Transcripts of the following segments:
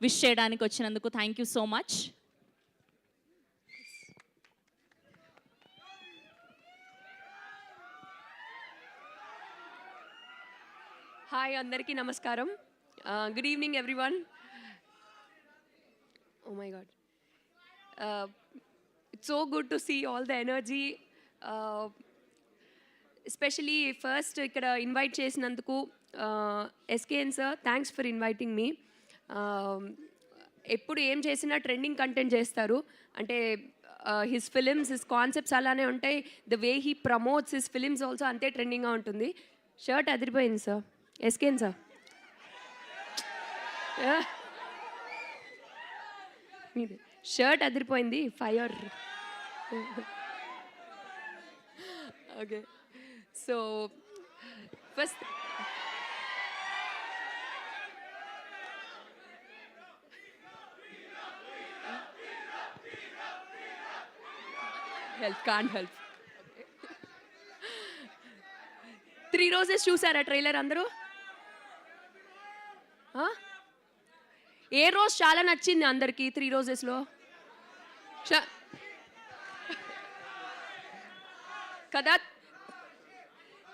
Wish చేయడానికి వచ్చినందుకు thank you so much. Hi, అందరికీ నమస్కారం. Good evening everyone. Oh my God, it's so good to see all the energy. Especially first ఇక్కడ invite చేసినందుకు SKN sir, thanks for inviting me. ఎప్పుడు ఏం చేసినా trending content చేస్తారు. అంటే హిస్ ఫిలిమ్స్, హిస్ కాన్సెప్ట్స్ అలానే ఉంటాయి. The way he promotes his films also అంతే ట్రెండింగ్గా ఉంటుంది. షర్ట్ అదిరిపోయింది సార్, ఎస్కేఎన్ సార్. మీది షర్ట్ అదిరిపోయింది, fire. Okay, so first help, can't help. 3 roses చూసారా ట్రైలర్ అందరూ? ఏ రోజు చాలా నచ్చింది అందరికీ 3 రోజెస్లో? కదా,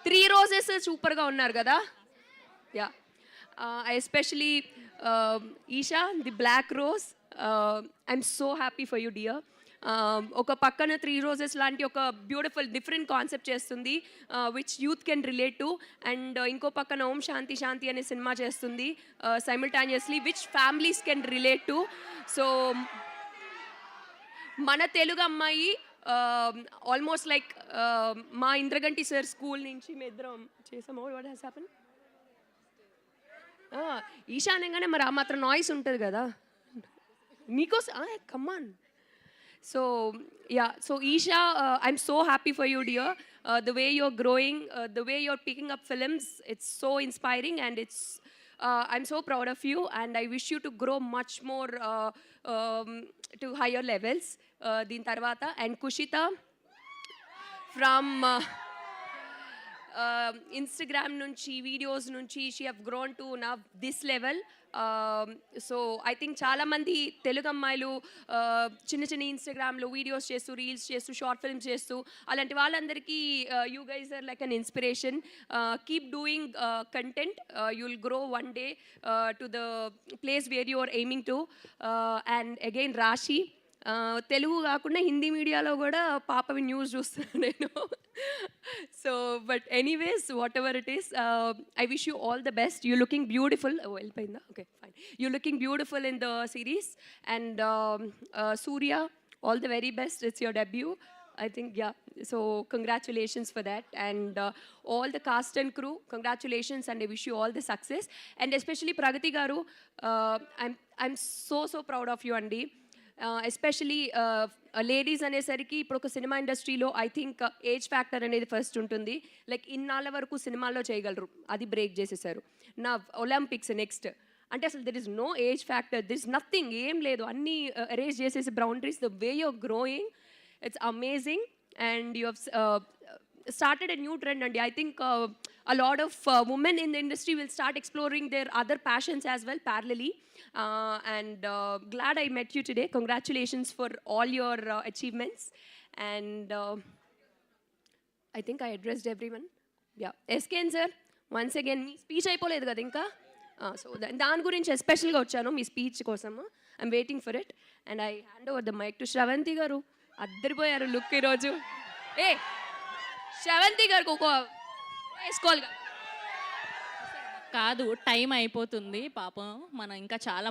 3 రోజెస్ సూపర్గా ఉన్నారు కదా. Yeah, especially Eesha, the black rose, I'm so happy for you dear. ఒక పక్కన 3 రోజెస్ లాంటి ఒక బ్యూటిఫుల్ డిఫరెంట్ కాన్సెప్ట్ చేస్తుంది, which youth can relate to. And ఇంకో పక్కన ఓం శాంతి శాంతి అనే సినిమా చేస్తుంది simultaneously, which families can relate to. So మన తెలుగు అమ్మాయి ఆల్మోస్ట్ లైక్ మా ఇంద్రగంటి సార్ స్కూల్ నుంచి మీ ఇద్దరం చేసాము. What has happen? ఈశాన్యంగానే మరి ఆ మాత్రం నాయిస్ ఉంటుంది కదా నీకోసం. Come on. So yeah, so Isha, I'm so happy for you, dear. The way you're growing, the way you're picking up films, it's so inspiring, and I'm so proud of you, and I wish you to grow much more to higher levels. Din tarvata, and Kushita from Instagram nunchi, videos nunchi, she have grown to now this level. So I think చాలామంది తెలుగు అమ్మాయిలు చిన్న చిన్న ఇన్స్టాగ్రామ్లో videos చేస్తూ, reels చేస్తూ, short films చేస్తూ, అలాంటి వాళ్ళందరికీ you guys are like an inspiration. Keep doing content, you will grow one day to the place where you are aiming to. And again Rashi, Telugu కాకుండా హిందీ మీడియాలో కూడా పాపవి న్యూస్ చూస్తున్నాను నేను. So but anyways, whatever it is, I wish you all the best. You looking beautiful. వెళ్ళిపోయిందా? Okay, fine. You looking beautiful in the series. And Surya, all the very best. It's your debut, I think. Yeah, so congratulations for that. And all the cast and crew, congratulations, and I wish you all the success. And especially Pragati garu, I'm so proud of you, Andi. Especially ladies అనేసరికి ఇప్పుడు ఒక cinema ఇండస్ట్రీలో I think age factor అనేది first ఉంటుంది. Like ఇన్నాళ్ళ వరకు సినిమాల్లో చేయగలరు, అది బ్రేక్ చేసేసారు. నా ఒలింపిక్స్ నెక్స్ట్ అంటే అసలు there is no age factor, this nothing, ఏం లేదు, అన్నీ అరేంజ్ చేసేసి boundaries. The way you're growing, it's amazing. And you have started a new trend, and I think a lot of women in the industry will start exploring their other passions as well parallelly. And glad I met you today. Congratulations for all your achievements. And I think I addressed everyone. Yeah, SKN sir, once again మీ speech అయిపోలేదు కదా ఇంకా. So దాని గురించి ఎస్పెషల్గా వచ్చాను మీ speech కోసము. I'm waiting for it. And I hand over the mic to Shravanthi garu. అద్దరిపోయారు లుక్ ఈరోజు. శ్రవంతి గారికి ఒక వేసుకోవాలి కాదు, టైం అయిపోతుంది పాపం, మనం ఇంకా చాలా